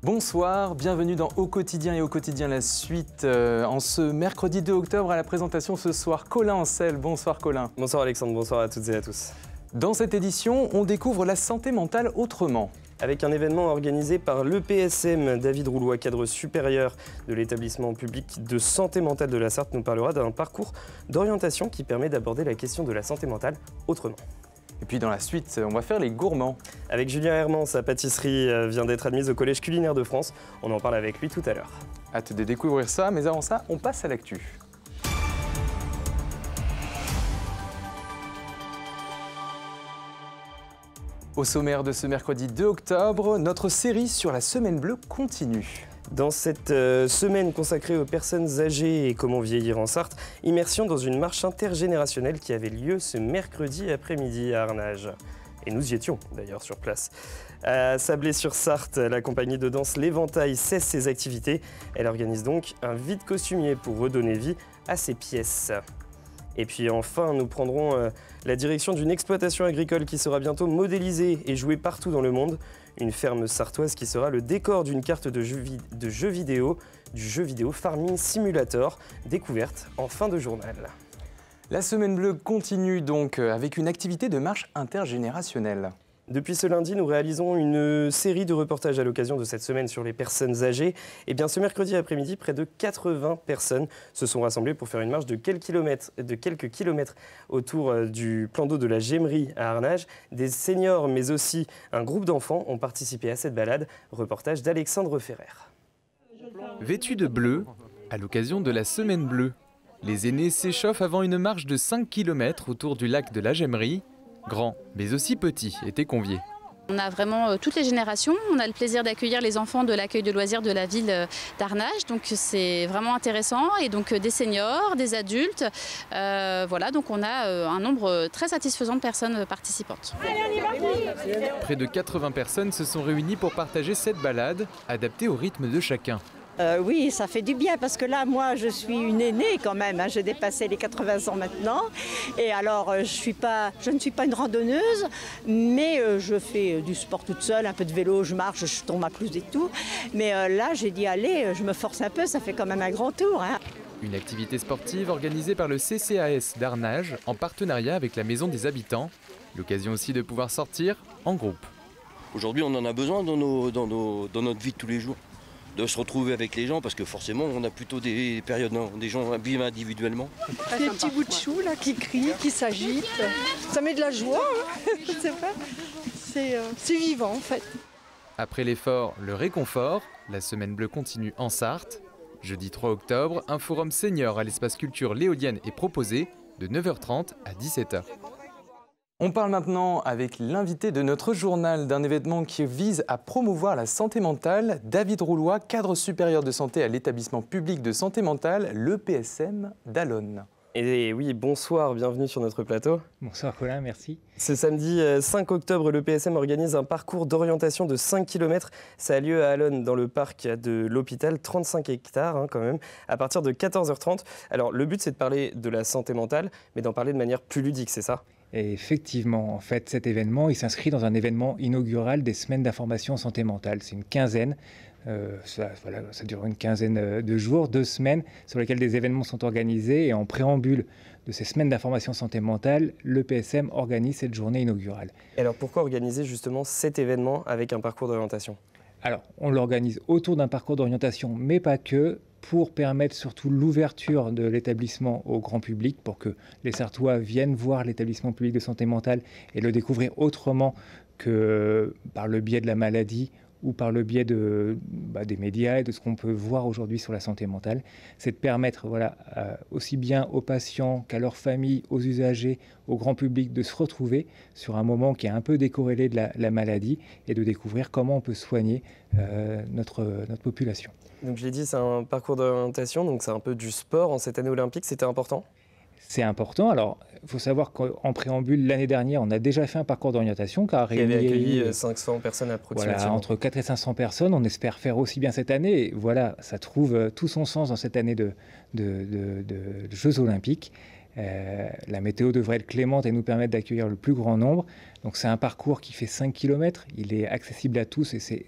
Bonsoir, bienvenue dans Au quotidien et au quotidien la suite. En ce mercredi 2 octobre à la présentation ce soir, Colin Ancel. Bonsoir Colin. Bonsoir Alexandre, bonsoir à toutes et à tous. Dans cette édition, on découvre la santé mentale autrement. Avec un événement organisé par l'EPSM, David Roulois, cadre supérieur de l'établissement public de santé mentale de la Sarthe, nous parlera d'un parcours d'orientation qui permet d'aborder la question de la santé mentale autrement. Et puis dans la suite, on va faire les gourmands. Avec Julien Hermans, sa pâtisserie vient d'être admise au Collège culinaire de France. On en parle avec lui tout à l'heure. Hâte de découvrir ça, mais avant ça, on passe à l'actu. Au sommaire de ce mercredi 2 octobre, notre série sur la Semaine Bleue continue. Dans cette semaine consacrée aux personnes âgées et comment vieillir en Sarthe, immersion dans une marche intergénérationnelle qui avait lieu ce mercredi après-midi à Arnage. Et nous y étions d'ailleurs sur place. À Sablé-sur-Sarthe, la compagnie de danse L'Éventail cesse ses activités. Elle organise donc un vide costumier pour redonner vie à ses pièces. Et puis enfin, nous prendrons la direction d'une exploitation agricole qui sera bientôt modélisée et jouée partout dans le monde. Une ferme sartoise qui sera le décor d'une carte de jeu vidéo, du jeu vidéo Farming Simulator, découverte en fin de journal. La Semaine Bleue continue donc avec une activité de marche intergénérationnelle. Depuis ce lundi, nous réalisons une série de reportages à l'occasion de cette semaine sur les personnes âgées. Et bien ce mercredi après-midi, près de 80 personnes se sont rassemblées pour faire une marche de quelques kilomètres autour du plan d'eau de la Gemmerie à Arnage. Des seniors, mais aussi un groupe d'enfants ont participé à cette balade. Reportage d'Alexandre Ferrer. Vêtus de bleu, à l'occasion de la Semaine Bleue, les aînés s'échauffent avant une marche de 5 km autour du lac de la Gemmerie. Grands, mais aussi petits, étaient conviés. On a vraiment toutes les générations. On a le plaisir d'accueillir les enfants de l'accueil de loisirs de la ville d'Arnage. Donc c'est vraiment intéressant. Et donc des seniors, des adultes. Voilà, donc on a un nombre très satisfaisant de personnes participantes. Près de 80 personnes se sont réunies pour partager cette balade, adaptée au rythme de chacun. Oui, ça fait du bien parce que là, moi, je suis une aînée quand même. Hein, j'ai dépassé les 80 ans maintenant. Et alors, je ne suis pas une randonneuse, mais je fais du sport toute seule, un peu de vélo, je marche, je tombe à plus et tout. Mais là, j'ai dit, allez, je me force un peu, ça fait quand même un grand tour. Hein. Une activité sportive organisée par le CCAS d'Arnage en partenariat avec la Maison des Habitants. L'occasion aussi de pouvoir sortir en groupe. Aujourd'hui, on en a besoin dans notre vie de tous les jours. De se retrouver avec les gens parce que forcément on a plutôt des périodes, des gens vivent individuellement. Des petits bouts de chou là qui crient, qui s'agitent, ça met de la joie, hein. Je sais pas, c'est vivant en fait. Après l'effort, le réconfort, la Semaine Bleue continue en Sarthe. Jeudi 3 octobre, un forum senior à l'espace culture Léolienne est proposé de 9h30 à 17h. On parle maintenant avec l'invité de notre journal d'un événement qui vise à promouvoir la santé mentale. David Roulois, cadre supérieur de santé à l'établissement public de santé mentale, l'EPSM d'Allonnes. Et oui, bonsoir, bienvenue sur notre plateau. Bonsoir Colin, merci. Ce samedi 5 octobre, l'EPSM organise un parcours d'orientation de 5 km. Ça a lieu à Allonnes, dans le parc de l'hôpital, 35 hectares quand même, à partir de 14h30. Alors le but c'est de parler de la santé mentale, mais d'en parler de manière plus ludique, c'est ça ? Et effectivement, en fait, cet événement, il s'inscrit dans un événement inaugural des semaines d'information santé mentale. C'est une quinzaine, ça dure une quinzaine de jours, 2 semaines, sur lesquelles des événements sont organisés. Et en préambule de ces semaines d'information santé mentale, l'EPSM organise cette journée inaugurale. Et alors pourquoi organiser justement cet événement avec un parcours d'orientation ? Alors, on l'organise autour d'un parcours d'orientation, mais pas que, pour permettre surtout l'ouverture de l'établissement au grand public, pour que les Sartois viennent voir l'établissement public de santé mentale et le découvrir autrement que par le biais de la maladie ou par le biais des médias et de ce qu'on peut voir aujourd'hui sur la santé mentale. C'est de permettre aussi bien aux patients qu'à leurs familles, aux usagers, au grand public de se retrouver sur un moment qui est un peu décorrélé de la maladie et de découvrir comment on peut soigner notre population. Donc je l'ai dit, c'est un parcours d'orientation, donc c'est un peu du sport en cette année olympique, c'était important ? C'est important. Alors, il faut savoir qu'en préambule, l'année dernière, on a déjà fait un parcours d'orientation qui a réuni accueilli 500 personnes approximativement. Voilà, entre 400 et 500 personnes. On espère faire aussi bien cette année. Et voilà, ça trouve tout son sens dans cette année de Jeux olympiques. La météo devrait être clémente et nous permettre d'accueillir le plus grand nombre. Donc c'est un parcours qui fait 5 km, il est accessible à tous et c'est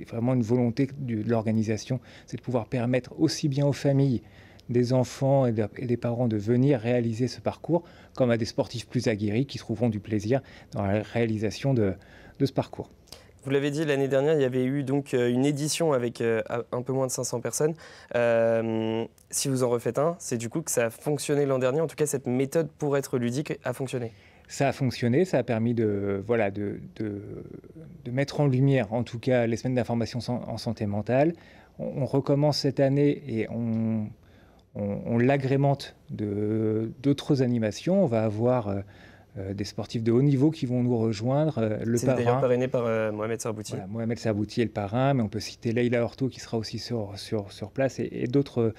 vraiment une volonté de l'organisation, c'est de pouvoir permettre aussi bien aux familles, des enfants et des parents de venir réaliser ce parcours, comme à des sportifs plus aguerris qui trouveront du plaisir dans la réalisation de ce parcours. Vous l'avez dit, l'année dernière, il y avait eu donc une édition avec un peu moins de 500 personnes. Si vous en refaites un, c'est du coup que ça a fonctionné l'an dernier. En tout cas, cette méthode pour être ludique a fonctionné. Ça a fonctionné, ça a permis de mettre en lumière, en tout cas, les semaines d'information en santé mentale. On recommence cette année et on l'agrémente d'autres animations. On va avoir des sportifs de haut niveau qui vont nous rejoindre. Le C'est parrain, d'ailleurs parrainé par Mohamed Sarbouti. Voilà, Mohamed Sarbouti est le parrain, mais on peut citer Leïla Horto qui sera aussi sur place et d'autres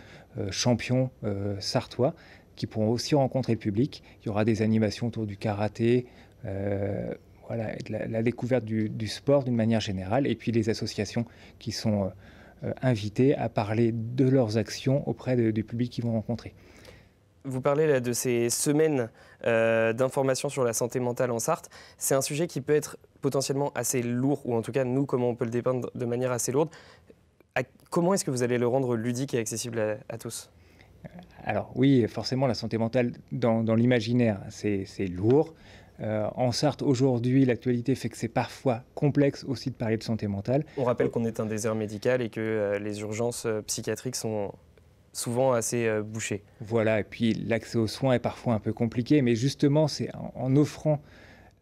champions sartois qui pourront aussi rencontrer le public. Il y aura des animations autour du karaté, voilà, et de la découverte du sport d'une manière générale, et puis les associations qui sont invitées à parler de leurs actions auprès du public qu'ils vont rencontrer. Vous parlez là de ces semaines d'information sur la santé mentale en Sarthe. C'est un sujet qui peut être potentiellement assez lourd, ou en tout cas, nous, comment on peut le dépeindre de manière assez lourde. Comment est-ce que vous allez le rendre ludique et accessible à tous ? Alors oui, forcément, la santé mentale, dans l'imaginaire, c'est lourd. En Sarthe, aujourd'hui, l'actualité fait que c'est parfois complexe aussi de parler de santé mentale. On rappelle qu'on est un désert médical et que les urgences psychiatriques sont souvent assez bouchées. Voilà, et puis l'accès aux soins est parfois un peu compliqué, mais justement, c'est en offrant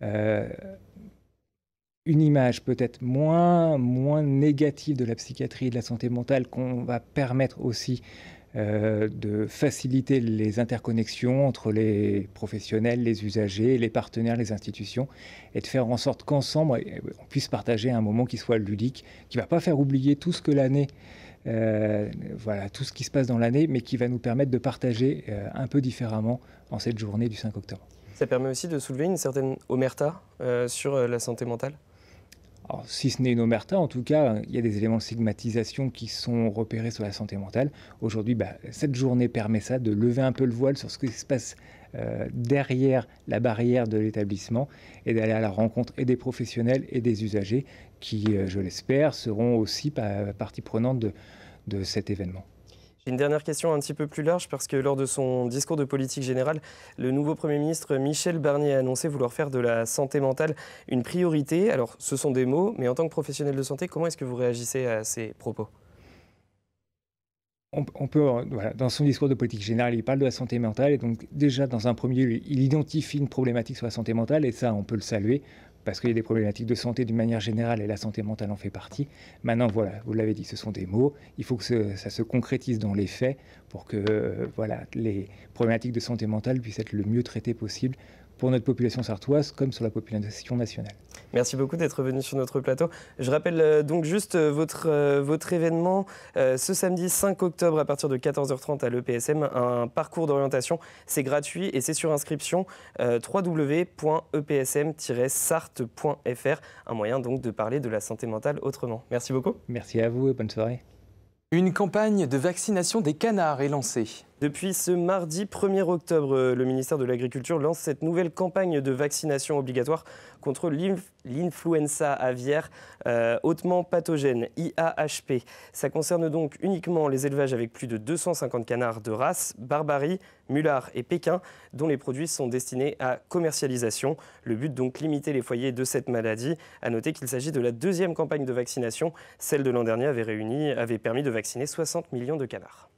une image peut-être moins négative de la psychiatrie et de la santé mentale qu'on va permettre aussi de faciliter les interconnexions entre les professionnels, les usagers, les partenaires, les institutions, et de faire en sorte qu'ensemble, on puisse partager un moment qui soit ludique, qui ne va pas faire oublier tout ce que l'année, voilà, tout ce qui se passe dans l'année, mais qui va nous permettre de partager un peu différemment en cette journée du 5 octobre. Ça permet aussi de soulever une certaine omerta sur la santé mentale ? Alors, si ce n'est une omerta, en tout cas, il y a des éléments de stigmatisation qui sont repérés sur la santé mentale. Aujourd'hui, cette journée permet ça, de lever un peu le voile sur ce qui se passe derrière la barrière de l'établissement et d'aller à la rencontre et des professionnels et des usagers qui, je l'espère, seront aussi partie prenante de cet événement. Une dernière question un petit peu plus large, parce que lors de son discours de politique générale, le nouveau Premier ministre Michel Barnier a annoncé vouloir faire de la santé mentale une priorité. Alors, ce sont des mots, mais en tant que professionnel de santé, comment est-ce que vous réagissez à ces propos ? On peut, voilà, dans son discours de politique générale, il parle de la santé mentale, et donc déjà, dans un premier lieu, il identifie une problématique sur la santé mentale, et ça, on peut le saluer, parce qu'il y a des problématiques de santé d'une manière générale et la santé mentale en fait partie. Maintenant, voilà, vous l'avez dit, ce sont des mots. Il faut que ça se concrétise dans les faits pour que voilà, les problématiques de santé mentale puissent être le mieux traitées possible pour notre population sartoise comme sur la population nationale. Merci beaucoup d'être venu sur notre plateau. Je rappelle donc juste votre événement ce samedi 5 octobre à partir de 14h30 à l'EPSM, un parcours d'orientation. C'est gratuit et c'est sur inscription www.epsm-sarthe.fr, un moyen donc de parler de la santé mentale autrement. Merci beaucoup. Merci à vous et bonne soirée. Une campagne de vaccination des canards est lancée. Depuis ce mardi 1er octobre, le ministère de l'Agriculture lance cette nouvelle campagne de vaccination obligatoire contre l'influenza aviaire hautement pathogène, IAHP. Ça concerne donc uniquement les élevages avec plus de 250 canards de race, Barbarie, Mullard et Pékin, dont les produits sont destinés à commercialisation. Le but donc limiter les foyers de cette maladie. À noter qu'il s'agit de la deuxième campagne de vaccination. Celle de l'an dernier avait permis de vacciner 60 millions de canards.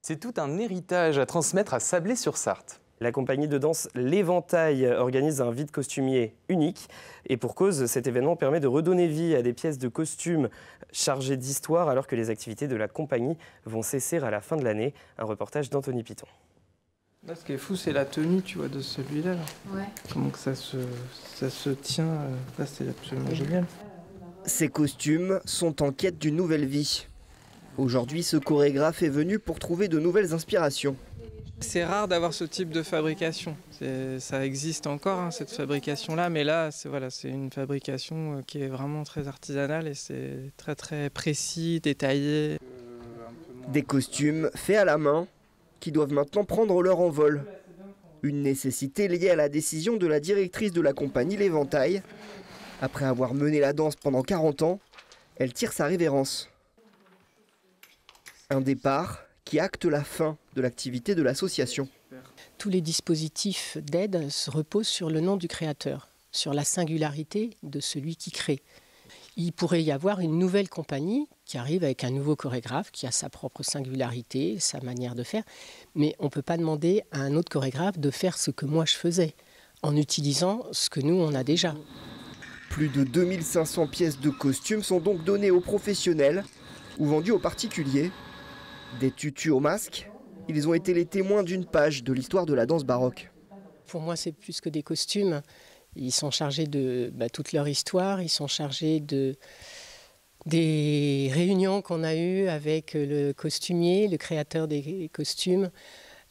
C'est tout un héritage à transmettre à Sablé-sur-Sarthe. La compagnie de danse L'Éventail organise un vide costumier unique. Et pour cause, cet événement permet de redonner vie à des pièces de costumes chargées d'histoire alors que les activités de la compagnie vont cesser à la fin de l'année. Un reportage d'Anthony Piton. Là, ce qui est fou, c'est la tenue, tu vois, de celui-là. Ouais. Comment que ça se tient. Là, c'est absolument génial. Ces costumes sont en quête d'une nouvelle vie. Aujourd'hui, ce chorégraphe est venu pour trouver de nouvelles inspirations. C'est rare d'avoir ce type de fabrication. Ça existe encore, hein, cette fabrication-là, mais là, c'est une fabrication qui est vraiment très artisanale et c'est très très précis, détaillé. Des costumes faits à la main qui doivent maintenant prendre leur envol. Une nécessité liée à la décision de la directrice de la compagnie L'Éventail. Après avoir mené la danse pendant 40 ans, elle tire sa révérence. Un départ qui acte la fin de l'activité de l'association. Tous les dispositifs d'aide se reposent sur le nom du créateur, sur la singularité de celui qui crée. Il pourrait y avoir une nouvelle compagnie qui arrive avec un nouveau chorégraphe qui a sa propre singularité, sa manière de faire, mais on ne peut pas demander à un autre chorégraphe de faire ce que moi je faisais, en utilisant ce que nous on a déjà. Plus de 2500 pièces de costumes sont donc données aux professionnels ou vendues aux particuliers. Des tutus aux masques, ils ont été les témoins d'une page de l'histoire de la danse baroque. Pour moi, c'est plus que des costumes. Ils sont chargés de toute leur histoire, ils sont chargés des réunions qu'on a eues avec le costumier, le créateur des costumes,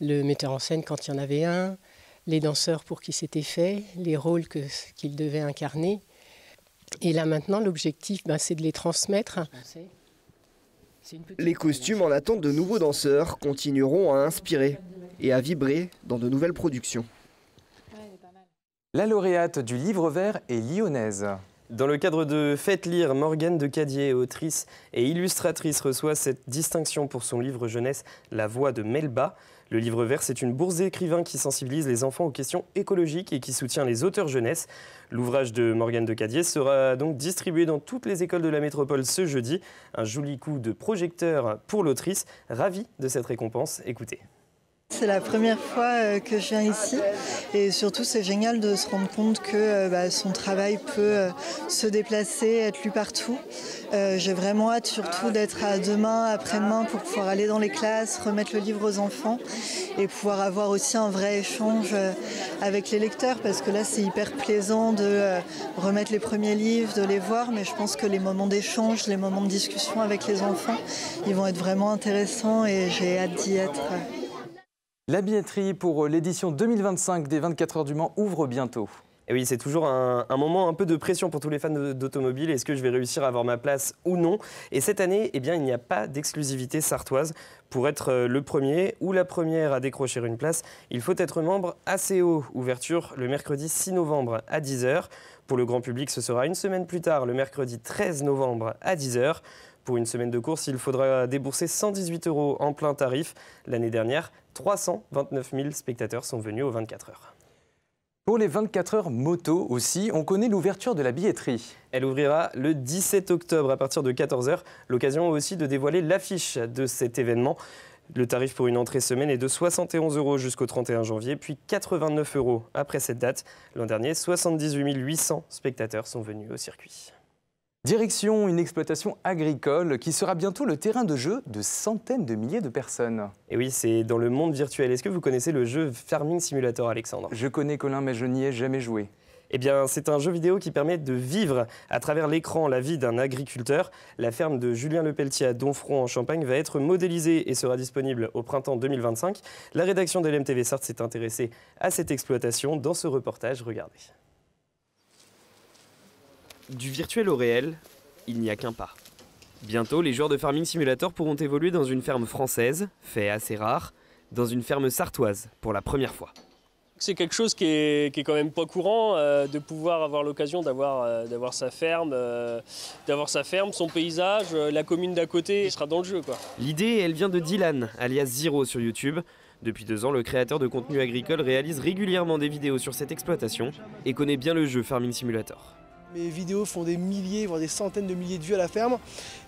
le metteur en scène quand il y en avait un, les danseurs pour qui c'était fait, les rôles qu'ils devaient incarner. Et là maintenant, l'objectif, c'est de les transmettre. Les costumes en attente de nouveaux danseurs continueront à inspirer et à vibrer dans de nouvelles productions. La lauréate du livre vert est lyonnaise. Dans le cadre de Faites lire, Morgane de Cadier, autrice et illustratrice, reçoit cette distinction pour son livre jeunesse La Voix de Melba. Le livre vert, c'est une bourse d'écrivains qui sensibilise les enfants aux questions écologiques et qui soutient les auteurs jeunesse. L'ouvrage de Morgane de Cadier sera donc distribué dans toutes les écoles de la métropole ce jeudi. Un joli coup de projecteur pour l'autrice. Ravie de cette récompense, écoutez. C'est la première fois que je viens ici et surtout c'est génial de se rendre compte que son travail peut se déplacer, être lu partout. J'ai vraiment hâte surtout d'être à demain, après-demain pour pouvoir aller dans les classes, remettre le livre aux enfants et pouvoir avoir aussi un vrai échange avec les lecteurs parce que là c'est hyper plaisant de remettre les premiers livres, de les voir, mais je pense que les moments d'échange, les moments de discussion avec les enfants, ils vont être vraiment intéressants et j'ai hâte d'y être. La billetterie pour l'édition 2025 des 24 heures du Mans ouvre bientôt. Et oui, c'est toujours un moment un peu de pression pour tous les fans d'automobile. Est-ce que je vais réussir à avoir ma place ou non? Et cette année, il n'y a pas d'exclusivité sartoise. Pour être le premier ou la première à décrocher une place, il faut être membre ACO. Ouverture le mercredi 6 novembre à 10h. Pour le grand public, ce sera une semaine plus tard, le mercredi 13 novembre à 10h. Pour une semaine de course, il faudra débourser 118 € en plein tarif. L'année dernière, 329 000 spectateurs sont venus aux 24 heures. Pour les 24 heures moto aussi, on connaît l'ouverture de la billetterie. Elle ouvrira le 17 octobre à partir de 14h. L'occasion aussi de dévoiler l'affiche de cet événement. Le tarif pour une entrée semaine est de 71 € jusqu'au 31 janvier, puis 89 € après cette date. L'an dernier, 78 800 spectateurs sont venus au circuit. Direction une exploitation agricole qui sera bientôt le terrain de jeu de centaines de milliers de personnes. Et oui, c'est dans le monde virtuel. Est-ce que vous connaissez le jeu Farming Simulator, Alexandre? Je connais Colin, mais je n'y ai jamais joué. Eh bien, c'est un jeu vidéo qui permet de vivre à travers l'écran la vie d'un agriculteur. La ferme de Julien Lepelletier à Domfront en Champagne va être modélisée et sera disponible au printemps 2025. La rédaction de LMTV Sarthe s'est intéressée à cette exploitation dans ce reportage. Regardez. Du virtuel au réel, il n'y a qu'un pas. Bientôt, les joueurs de Farming Simulator pourront évoluer dans une ferme française, fait assez rare, dans une ferme sartoise pour la première fois. C'est quelque chose qui est quand même pas courant, de pouvoir avoir l'occasion d'avoir sa ferme, son paysage, la commune d'à côté sera dans le jeu, quoi. L'idée, elle vient de Dylan, alias Zero sur YouTube. Depuis 2 ans, le créateur de contenu agricole réalise régulièrement des vidéos sur cette exploitation et connaît bien le jeu Farming Simulator. Mes vidéos font des milliers, voire des centaines de milliers de vues à la ferme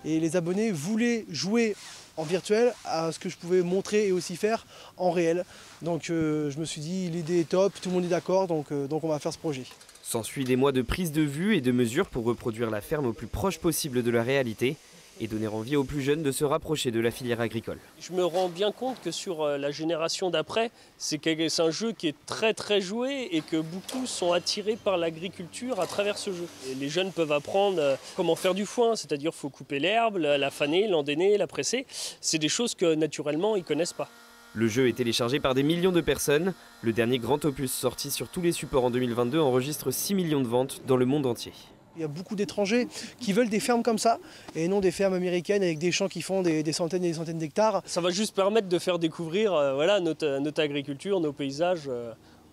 et les abonnés voulaient jouer en virtuel à ce que je pouvais montrer et aussi faire en réel. Donc je me suis dit l'idée est top, tout le monde est d'accord, donc on va faire ce projet. S'ensuit des mois de prise de vue et de mesures pour reproduire la ferme au plus proche possible de la réalité et donner envie aux plus jeunes de se rapprocher de la filière agricole. Je me rends bien compte que sur la génération d'après, c'est un jeu qui est très très joué et que beaucoup sont attirés par l'agriculture à travers ce jeu. Et les jeunes peuvent apprendre comment faire du foin, c'est-à-dire qu'il faut couper l'herbe, la faner, l'endainer, la presser. C'est des choses que naturellement ils ne connaissent pas. Le jeu est téléchargé par des millions de personnes. Le dernier grand opus sorti sur tous les supports en 2022 enregistre 6 millions de ventes dans le monde entier. Il y a beaucoup d'étrangers qui veulent des fermes comme ça et non des fermes américaines avec des champs qui font des centaines et des centaines d'hectares. Ça va juste permettre de faire découvrir notre agriculture, nos paysages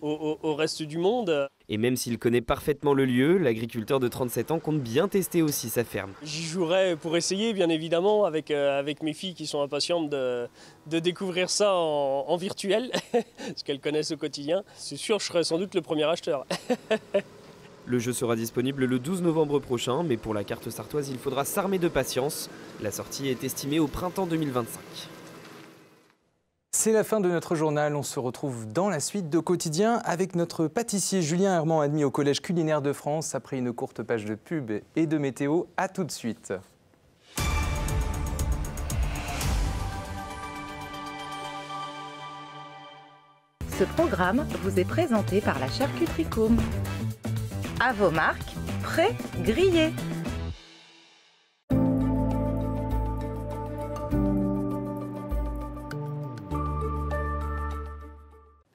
au reste du monde. Et même s'il connaît parfaitement le lieu, l'agriculteur de 37 ans compte bien tester aussi sa ferme. J'y jouerai pour essayer, bien évidemment, avec mes filles qui sont impatientes de découvrir ça en virtuel, ce qu'elles connaissent au quotidien. C'est sûr, je serai sans doute le premier acheteur. Le jeu sera disponible le 12 novembre prochain, mais pour la carte sartoise, il faudra s'armer de patience. La sortie est estimée au printemps 2025. C'est la fin de notre journal. On se retrouve dans la suite de Quotidien avec notre pâtissier Julien Herman, admis au Collège culinaire de France. Après une courte page de pub et de météo, à tout de suite. Ce programme vous est présenté par la charcuterie Côme. À vos marques, prêts, grillés.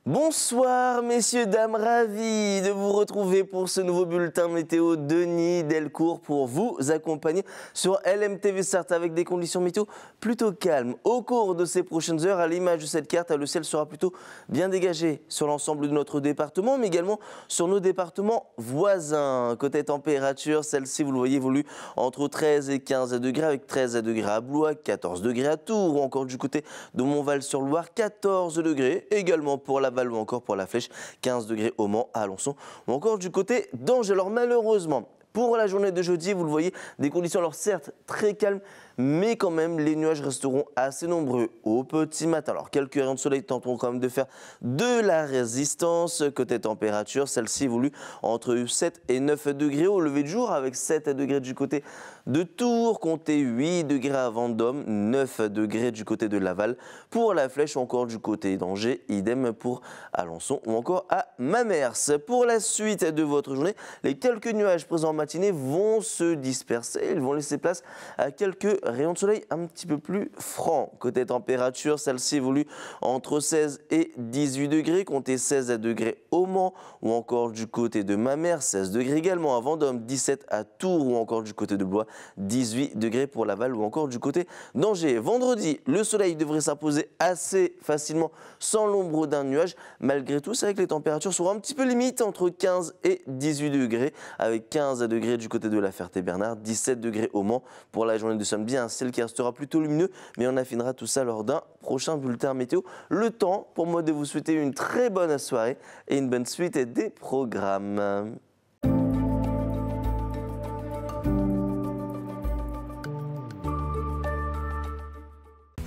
Bonsoir messieurs, dames, ravi de vous retrouver pour ce nouveau bulletin météo. Denis Delcourt pour vous accompagner sur LMTV Sarthe avec des conditions météo plutôt calmes. Au cours de ces prochaines heures, à l'image de cette carte, le ciel sera plutôt bien dégagé sur l'ensemble de notre département, mais également sur nos départements voisins. Côté température, celle-ci, vous le voyez, évolue entre 13 et 15 degrés, avec 13 degrés à Blois, 14 degrés à Tours, ou encore du côté de Montval-sur-Loire, 14 degrés, également pour Laval ou encore pour la Flèche, 15 degrés au Mans, à Alençon ou encore du côté d'Angers. Alors malheureusement, pour la journée de jeudi, vous le voyez, des conditions alors certes très calmes, mais quand même les nuages resteront assez nombreux au petit matin. Alors quelques rayons de soleil tenteront quand même de faire de la résistance. Côté température, celle-ci évolue entre 7 et 9 degrés au lever du jour, avec 7 degrés du côté de Tours, comptez 8 degrés à Vendôme, 9 degrés du côté de Laval, pour la Flèche ou encore du côté d'Angers, idem pour Alençon ou encore à Mamers. Pour la suite de votre journée, les quelques nuages présents en matinée vont se disperser, ils vont laisser place à quelques rayons de soleil un petit peu plus francs. Côté température, celle-ci évolue entre 16 et 18 degrés, comptez 16 degrés au Mans ou encore du côté de Mamers, 16 degrés également à Vendôme, 17 à Tours ou encore du côté de Blois, 18 degrés pour Laval ou encore du côté d'Angers. Vendredi, le soleil devrait s'imposer assez facilement sans l'ombre d'un nuage. Malgré tout, c'est vrai que les températures seront un petit peu limites entre 15 et 18 degrés, avec 15 degrés du côté de la Ferté-Bernard, 17 degrés au Mans. Pour la journée de samedi, un ciel qui restera plutôt lumineux, mais on affinera tout ça lors d'un prochain bulletin météo. Le temps pour moi de vous souhaiter une très bonne soirée et une bonne suite des programmes.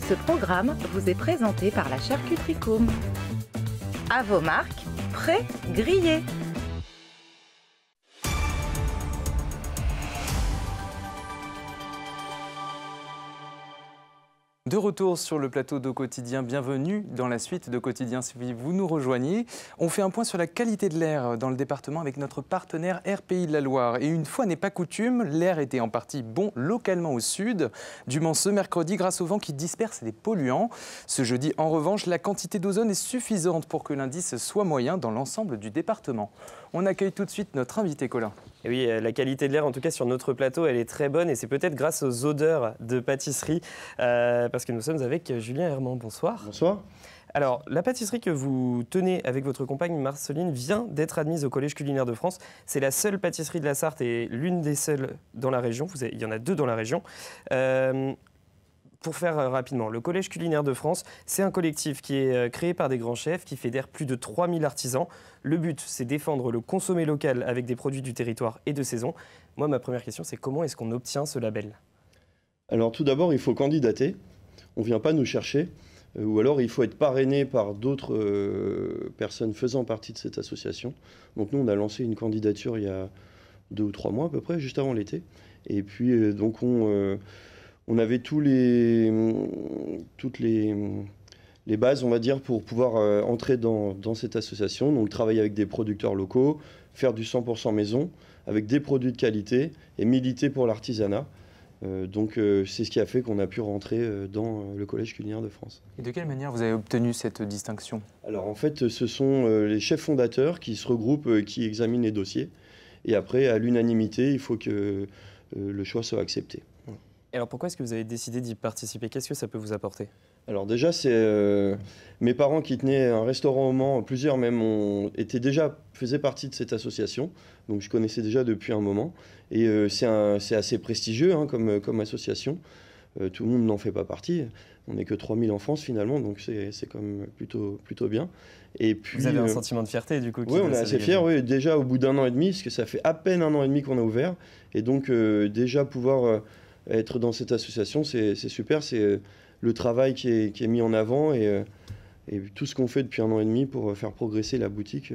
Ce programme vous est présenté par la charcuterie Côme. À vos marques, prêts, grillés. De retour sur le plateau de Quotidien, bienvenue dans la suite de Quotidien si vous nous rejoignez. On fait un point sur la qualité de l'air dans le département avec notre partenaire Air Pays de la Loire. Et une fois n'est pas coutume, l'air était en partie bon localement au sud, du Mans ce mercredi grâce au vent qui disperse les polluants. Ce jeudi, en revanche, la quantité d'ozone est suffisante pour que l'indice soit moyen dans l'ensemble du département. On accueille tout de suite notre invité Colin. Et oui, la qualité de l'air, en tout cas sur notre plateau, elle est très bonne et c'est peut-être grâce aux odeurs de pâtisserie parce que nous sommes avec Julien Herman. Bonsoir. Bonsoir. Alors, la pâtisserie que vous tenez avec votre compagne Marceline vient d'être admise au Collège culinaire de France. C'est la seule pâtisserie de la Sarthe et l'une des seules dans la région. Il y en a deux dans la région. Pour faire rapidement, le Collège culinaire de France, c'est un collectif qui est créé par des grands chefs, qui fédère plus de 3000 artisans. Le but, c'est défendre le consommé local avec des produits du territoire et de saison. Moi, ma première question, c'est comment est-ce qu'on obtient ce label ? Alors tout d'abord, il faut candidater. On ne vient pas nous chercher. Ou alors, il faut être parrainé par d'autres personnes faisant partie de cette association. Donc nous, on a lancé une candidature il y a 2 ou 3 mois à peu près, juste avant l'été. Et puis, donc, on avait toutes les bases, on va dire, pour pouvoir entrer dans cette association. Donc travailler avec des producteurs locaux, faire du 100% maison, avec des produits de qualité et militer pour l'artisanat. Donc c'est ce qui a fait qu'on a pu rentrer dans le Collège culinaire de France. Et de quelle manière vous avez obtenu cette distinction ? Alors en fait, ce sont les chefs fondateurs qui se regroupent, qui examinent les dossiers. Et après, à l'unanimité, il faut que le choix soit accepté. Et alors pourquoi est-ce que vous avez décidé d'y participer ? Qu'est-ce que ça peut vous apporter ? Alors déjà, c'est mes parents qui tenaient un restaurant au Mans, plusieurs même, faisaient partie de cette association. Donc je connaissais déjà depuis un moment. Et c'est assez prestigieux hein, comme association. Tout le monde n'en fait pas partie. On n'est que 3000 en France finalement, donc c'est quand même plutôt bien. Et puis, vous avez un sentiment de fierté du coup? Oui, on est assez fiers, oui, déjà au bout d'1 an et demi, parce que ça fait à peine 1 an et demi qu'on a ouvert. Et donc déjà pouvoir être dans cette association, c'est super. C'est le travail qui est mis en avant et tout ce qu'on fait depuis 1 an et demi pour faire progresser la boutique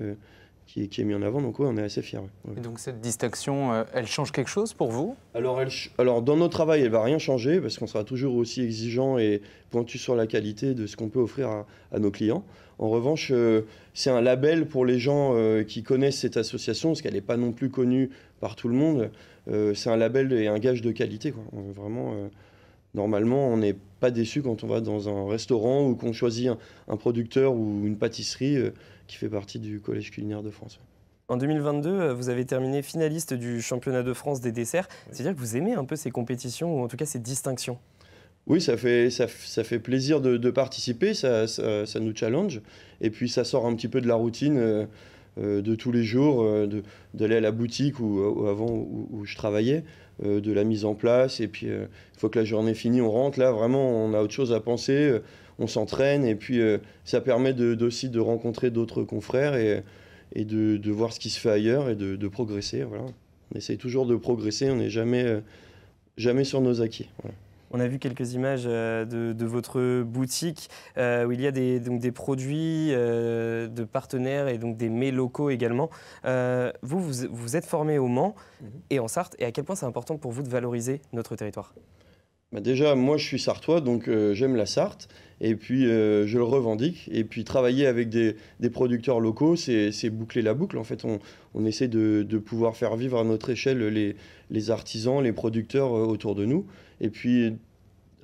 qui est mis en avant. Donc oui, on est assez fiers. Ouais. Et donc cette distinction, elle change quelque chose pour vous? Alors dans notre travail, elle ne va rien changer parce qu'on sera toujours aussi exigeant et pointu sur la qualité de ce qu'on peut offrir à nos clients. En revanche, c'est un label pour les gens qui connaissent cette association, parce qu'elle n'est pas non plus connue par tout le monde. C'est un label et un gage de qualité, quoi. Vraiment, normalement, on n'est pas déçu quand on va dans un restaurant ou qu'on choisit un producteur ou une pâtisserie qui fait partie du Collège culinaire de France. En 2022, vous avez terminé finaliste du championnat de France des desserts. C'est-à-dire que vous aimez un peu ces compétitions, ou en tout cas ces distinctions? Oui, ça fait plaisir de participer, ça nous challenge. Et puis ça sort un petit peu de la routine de tous les jours, d'aller à la boutique ou avant où je travaillais, de la mise en place. Et puis une fois que la journée est finie, on rentre. Là, vraiment, on a autre chose à penser, on s'entraîne. Et puis ça permet aussi de rencontrer d'autres confrères et de voir ce qui se fait ailleurs et de progresser. Voilà. On essaye toujours de progresser, on n'est jamais sur nos acquis. Voilà. On a vu quelques images de votre boutique où il y a des produits de partenaires et donc des mets locaux également. Vous êtes formé au Mans et en Sarthe. Et à quel point c'est important pour vous de valoriser notre territoire? Bah déjà, moi je suis sartois, donc j'aime la Sarthe. Et puis je le revendique. Et puis travailler avec des producteurs locaux, c'est boucler la boucle. En fait, on essaie de pouvoir faire vivre à notre échelle les artisans, les producteurs autour de nous. Et puis,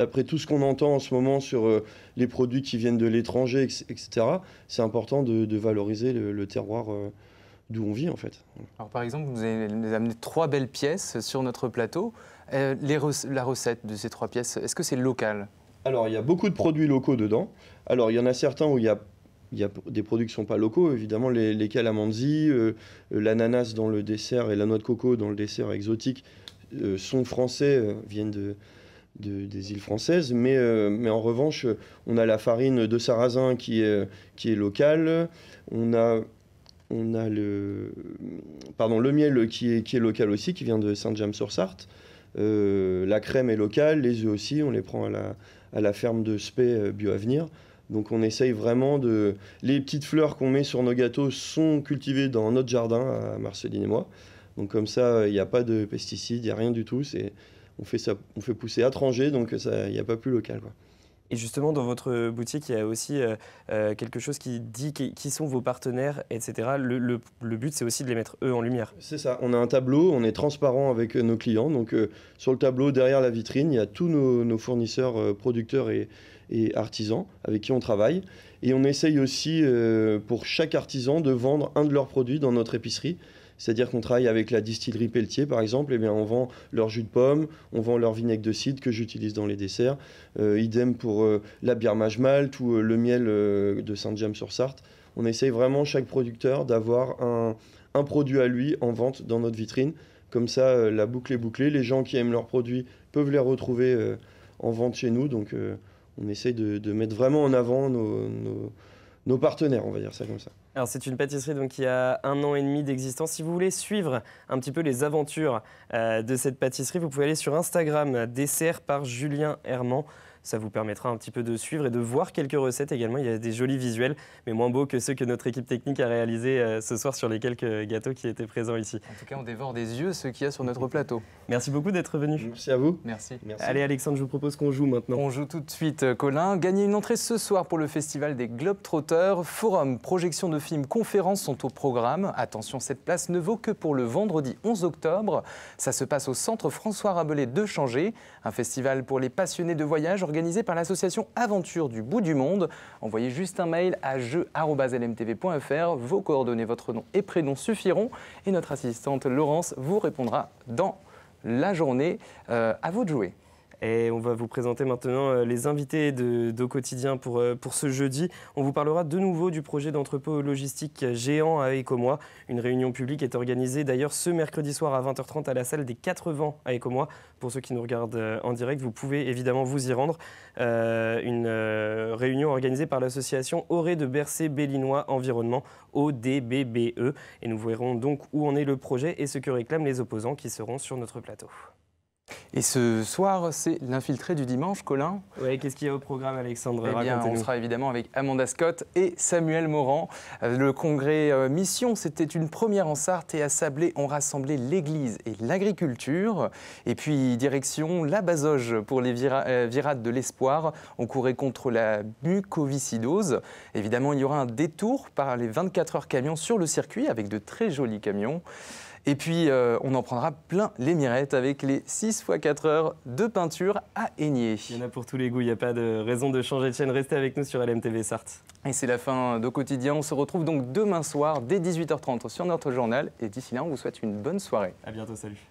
après tout ce qu'on entend en ce moment sur les produits qui viennent de l'étranger, etc., c'est important de valoriser le terroir d'où on vit, en fait. Alors, par exemple, vous avez amené 3 belles pièces sur notre plateau. La recette de ces 3 pièces, est-ce que c'est local? Alors, il y a beaucoup de produits locaux dedans. Alors, il y en a certains où il y a des produits qui ne sont pas locaux, évidemment, les calamansi, l'ananas dans le dessert et la noix de coco dans le dessert exotique sont français, viennent des îles françaises, mais en revanche, on a la farine de sarrasin qui est locale, on a le miel qui est local aussi, qui vient de Saint-James-sur-Sarthe, la crème est locale, les œufs aussi, on les prend à la ferme de Spey Bioavenir. Donc on essaye vraiment Les petites fleurs qu'on met sur nos gâteaux sont cultivées dans notre jardin à Marceline et moi. Donc comme ça, il n'y a pas de pesticides, il n'y a rien du tout. On fait pousser à Trangé, donc il n'y a pas plus local, quoi. Et justement, dans votre boutique, il y a aussi quelque chose qui dit qui sont vos partenaires, etc. Le but, c'est aussi de les mettre, eux, en lumière. C'est ça. On a un tableau, on est transparent avec nos clients. Donc sur le tableau, derrière la vitrine, il y a tous nos fournisseurs, producteurs et artisans avec qui on travaille. Et on essaye aussi, pour chaque artisan, de vendre un de leurs produits dans notre épicerie. C'est-à-dire qu'on travaille avec la distillerie Pelletier, par exemple, et bien on vend leur jus de pomme, on vend leur vinaigre de cidre que j'utilise dans les desserts. Idem pour la bière Malt ou le miel de Saint-James-sur-Sarthe. On essaye vraiment, chaque producteur, d'avoir un produit à lui en vente dans notre vitrine. Comme ça, la boucle est bouclée. Les gens qui aiment leurs produits peuvent les retrouver en vente chez nous. Donc on essaye de mettre vraiment en avant nos partenaires, on va dire ça comme ça. Alors c'est une pâtisserie donc, qui a 1 an et demi d'existence. Si vous voulez suivre un petit peu les aventures de cette pâtisserie, vous pouvez aller sur Instagram, dessert par Julien Herman. Ça vous permettra un petit peu de suivre et de voir quelques recettes également. Il y a des jolis visuels, mais moins beaux que ceux que notre équipe technique a réalisés ce soir sur les quelques gâteaux qui étaient présents ici. En tout cas, on dévore des yeux ce qu'il y a sur notre plateau. Merci beaucoup d'être venu. Merci à vous. Merci. Allez Alexandre, je vous propose qu'on joue maintenant. On joue tout de suite, Colin. Gagnez une entrée ce soir pour le Festival des Globetrotters. Forum, projections de films, conférences sont au programme. Attention, cette place ne vaut que pour le vendredi 11 octobre. Ça se passe au Centre François Rabelais de Changé. Un festival pour les passionnés de voyage organisé par l'association Aventure du bout du monde. Envoyez juste un mail à jeu@lmtv.fr. Vos coordonnées, votre nom et prénom suffiront. Et notre assistante Laurence vous répondra dans la journée. À vous de jouer. Et on va vous présenter maintenant les invités d'Au Quotidien pour ce jeudi. On vous parlera de nouveau du projet d'entrepôt logistique géant à Écomois. Une réunion publique est organisée d'ailleurs ce mercredi soir à 20h30 à la salle des 4 Vents à Écomois. Pour ceux qui nous regardent en direct, vous pouvez évidemment vous y rendre. Une réunion organisée par l'association Auré de Bercé-Bellinois Environnement, ODBBE. Et nous verrons donc où en est le projet et ce que réclament les opposants qui seront sur notre plateau. Et ce soir, c'est l'infiltré du dimanche, Colin. Oui, qu'est-ce qu'il y a au programme, Alexandre? Eh bien, on sera évidemment avec Amanda Scott et Samuel Morand. Le congrès Mission, c'était une première en Sarthe et à Sablé, on rassemblait l'église et l'agriculture. Et puis, direction la Bazoge pour les virades de l'espoir. On courait contre la mucoviscidose. Évidemment, il y aura un détour par les 24 heures camions sur le circuit avec de très jolis camions. Et puis, on en prendra plein les mirettes avec les 6 x 4 heures de peinture à Aigné. Il y en a pour tous les goûts, il n'y a pas de raison de changer de chaîne. Restez avec nous sur LMTV Sarthe. Et c'est la fin d'Au Quotidien. On se retrouve donc demain soir dès 18h30 sur notre journal. Et d'ici là, on vous souhaite une bonne soirée. À bientôt, salut.